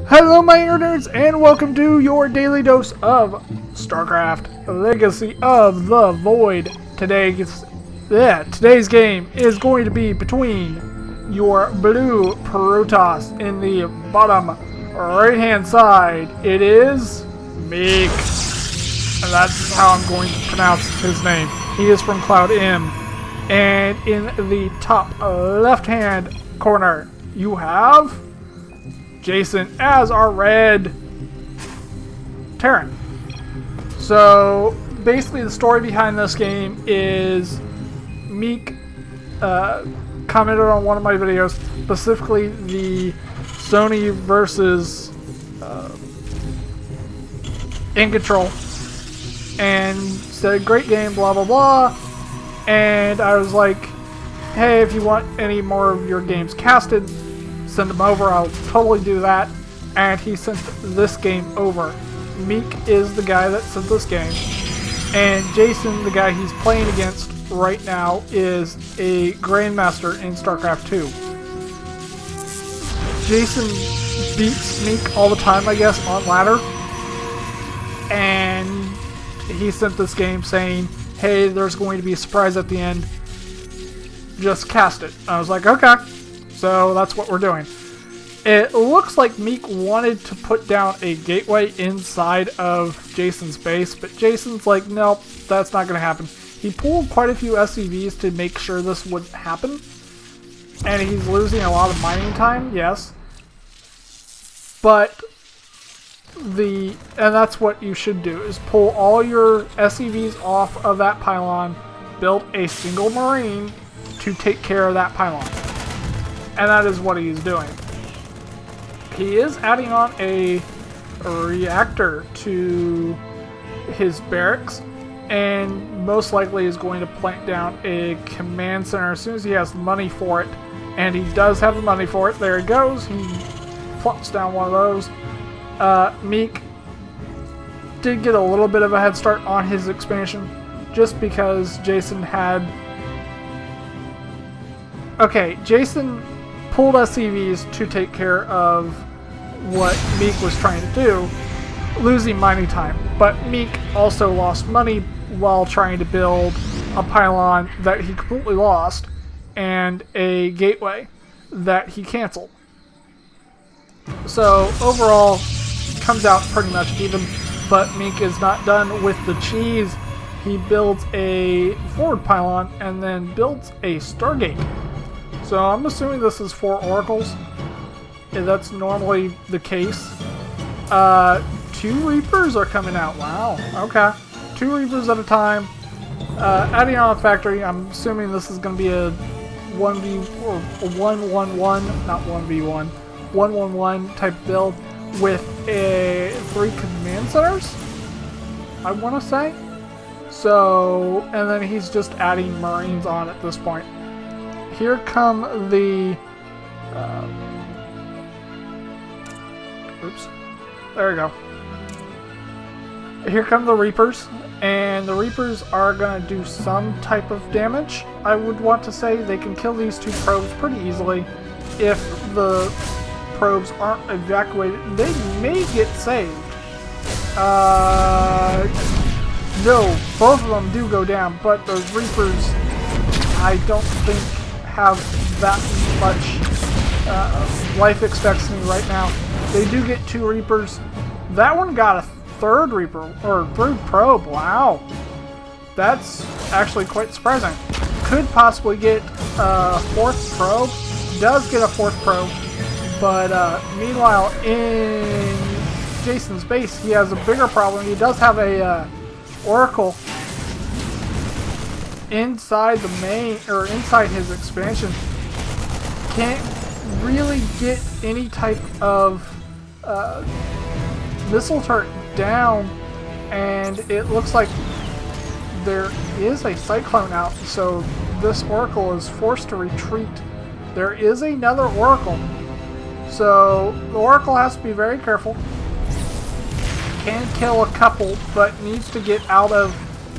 Hello my nerds, and welcome to your daily dose of Starcraft Legacy of the Void. Today's game is going to be between your blue Protoss in the bottom right hand side. It is meeK. And that's how I'm going to pronounce his name. He is from cloudM. And in the top left hand corner, you have Jason as our red Terran. So basically the story behind this game is meeK commented on one of my videos, specifically the Sony versus In Control, and said great game, blah blah blah. And I was like, hey, if you want any more of your games casted, send them over, I'll totally do that. And he sent this game over. meeK is the guy that sent this game, and Jason, the guy he's playing against right now, is a Grandmaster in Starcraft II. Jason beats meeK all the time, I guess, on ladder, and he sent this game saying, hey, there's going to be a surprise at the end, just cast it. I was like, okay. So that's what we're doing. It looks like meeK wanted to put down a gateway inside of Jason's base, but Jason's like, nope, that's not going to happen. He pulled quite a few SCVs to make sure this would happen, and he's losing a lot of mining time, yes. But and that's what you should do, is pull all your SCVs off of that pylon, build a single Marine to take care of that pylon. And that is what he's doing. He is adding on a reactor to his barracks, and most likely is going to plant down a command center as soon as he has the money for it. And he does have the money for it. There he goes. He plops down one of those. meeK did get a little bit of a head start on his expansion, just because Jason had... Okay, Jason pulled SCVs to take care of what meeK was trying to do, losing mining time. But meeK also lost money while trying to build a pylon that he completely lost, and a gateway that he canceled. So overall, comes out pretty much even, but meeK is not done with the cheese. He builds a forward pylon and then builds a Stargate. So I'm assuming this is 4 oracles. That's normally the case. 2 Reapers are coming out. Wow. Okay. 2 Reapers at a time. Adding on a factory. I'm assuming this is going to be a 1v or a 1-1-1, not 1v1, 1-1-1 type build with 3 command centers, I want to say. So, and then he's just adding Marines on at this point. Here come the... oops. There we go. Here come the Reapers. And the Reapers are going to do some type of damage. I would want to say they can kill these 2 probes pretty easily. If the probes aren't evacuated, they may get saved. No, both of them do go down, but the Reapers, I don't think have that much life expectancy right now. They do get 2 Reapers. That one got a 3rd Reaper, or 3rd probe. Wow. That's actually quite surprising. Could possibly get a 4th probe. Does get a 4th probe. But meanwhile, in Jason's base, he has a bigger problem. He does have a Oracle inside the main, or inside his expansion. Can't really get any type of missile turret down, and it looks like there is a Cyclone out, so this Oracle is forced to retreat. There is another Oracle, so the Oracle has to be very careful. Can kill a couple, but needs to get out of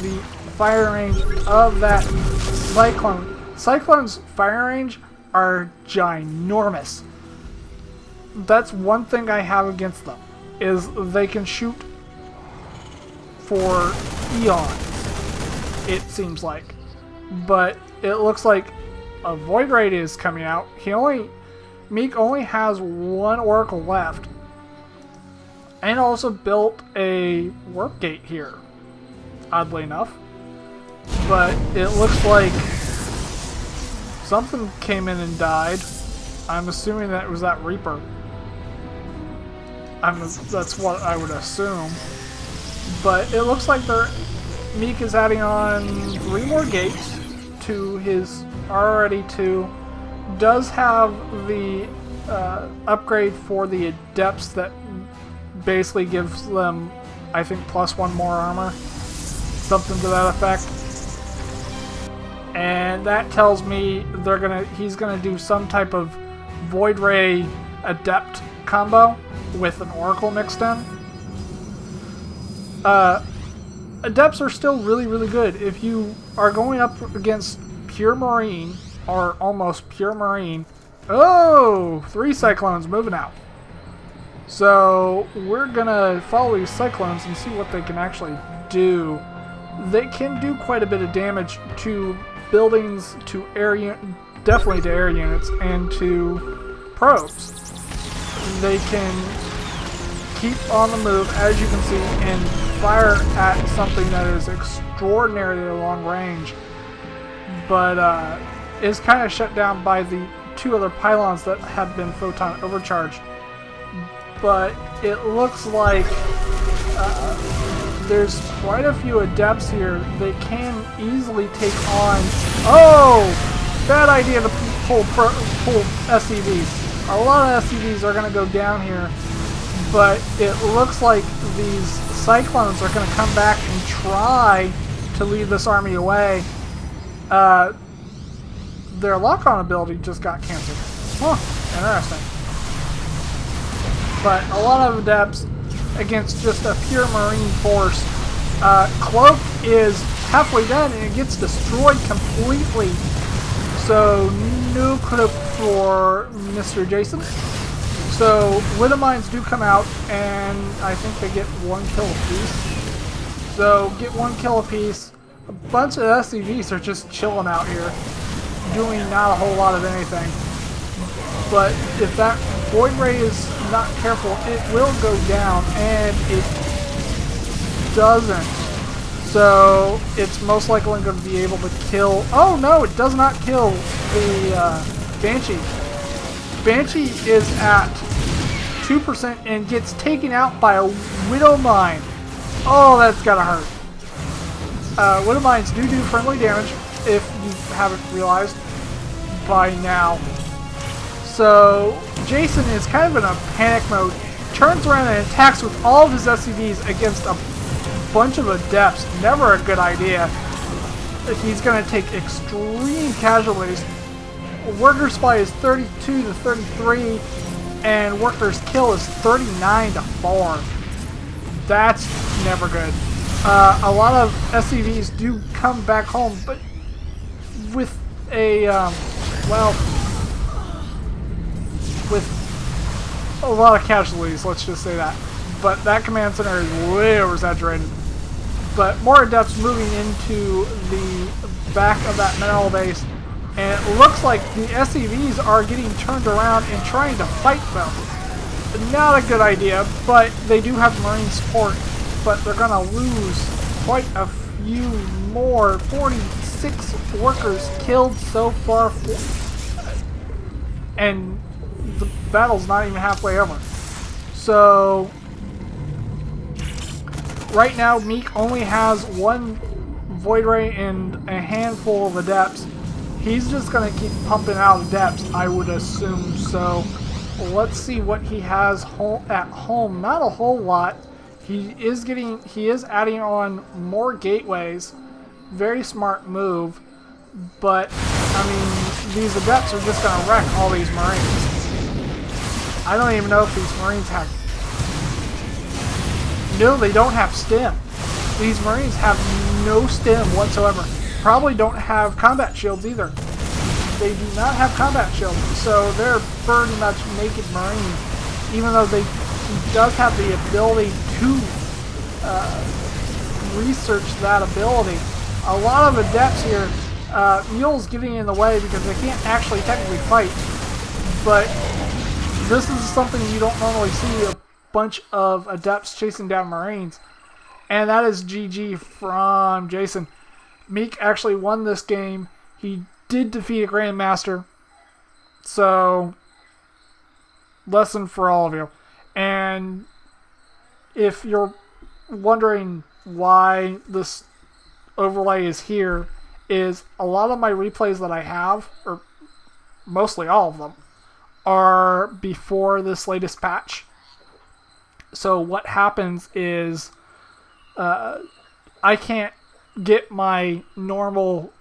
the fire range of that Cyclone. Cyclone's fire range are ginormous. That's one thing I have against them, is they can shoot for eons, it seems like. But it looks like a Void Ray is coming out. meeK only has one Oracle left. And also built a warp gate here, oddly enough. But it looks like something came in and died. I'm assuming that it was that Reaper. That's what I would assume. But it looks like meeK is adding on 3 more gates to his already 2. Does have the upgrade for the Adepts that basically gives them, I think, +1 more armor. Something to that effect. And that tells me he's gonna do some type of Void Ray Adept combo with an Oracle mixed in. Adepts are still really, really good. If you are going up against pure Marine, or almost pure Marine... Oh! 3 Cyclones moving out. So, we're gonna follow these Cyclones and see what they can actually do. They can do quite a bit of damage to buildings, to definitely to air units, and to probes. They can keep on the move, as you can see, and fire at something that is extraordinarily long range, but is kind of shut down by the 2 other pylons that have been photon overcharged. But it looks like there's quite a few Adepts here. They can easily take on... Oh! Bad idea to pull SCVs. A lot of SCVs are going to go down here, but it looks like these Cyclones are going to come back and try to lead this army away. Their lock-on ability just got canceled. Huh, interesting. But a lot of Adepts against just a pure Marine force. Cloak is halfway done and it gets destroyed completely. So no Cloak for Mr. Jason. So Widow Mines do come out and I think they get 1 kill apiece. So get 1 kill apiece. A bunch of SCVs are just chilling out here, doing not a whole lot of anything. But if that Void Ray is not careful, it will go down, and it doesn't. So it's most likely going to be able to kill... Oh no, it does not kill the Banshee. Banshee is at 2% and gets taken out by a Widow Mine. Oh, that's gotta hurt. Widow Mines do friendly damage, if you haven't realized by now. So Jason is kind of in a panic mode, turns around and attacks with all of his SCVs against a bunch of Adepts. Never a good idea. He's going to take extreme casualties. Worker supply is 32 to 33, and workers kill is 39 to 4. That's never good. A lot of SCVs do come back home, but with a, with a lot of casualties, let's just say that. But that command center is way oversaturated. But more Adepts moving into the back of that mineral base, and it looks like the SCVs are getting turned around and trying to fight them. Not a good idea, but they do have Marine support, but they're going to lose quite a few more. 46 workers killed so far, and the battle's not even halfway over. So right now meeK only has 1 Void Ray and a handful of Adepts. He's just going to keep pumping out Adepts, I would assume. So let's see what he has at home. Not a whole lot. He is adding on more gateways. Very smart move. But I mean, these Adepts are just going to wreck all these Marines. I don't even know if these Marines have... No, they don't have stim. These Marines have no stim whatsoever. Probably don't have combat shields either. They do not have combat shields, so they're pretty much naked Marines. even though he does have the ability to research that ability. A lot of adepts here, Mule's getting in the way because they can't actually technically fight, but this is something you don't normally see, a bunch of adepts chasing down Marines. And that is GG from Jason. meeK actually won this game. He did defeat a Grandmaster. So, lesson for all of you. And if you're wondering why this overlay is here, is a lot of my replays that I have, or mostly all of them, are before this latest patch. So what happens is I can't get my normal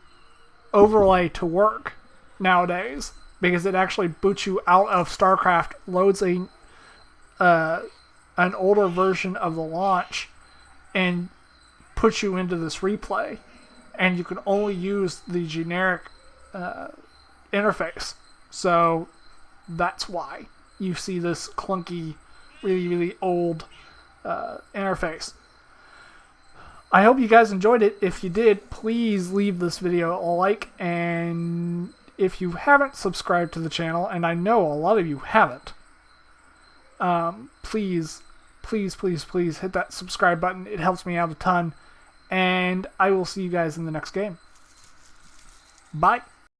overlay to work nowadays because it actually boots you out of Starcraft, loads an older version of the launch, and puts you into this replay. And you can only use the generic interface. So that's why you see this clunky, really, really old interface. I hope you guys enjoyed it. If you did, please leave this video a like. And if you haven't subscribed to the channel, and I know a lot of you haven't, please, please, please, please hit that subscribe button. It helps me out a ton. And I will see you guys in the next game. Bye.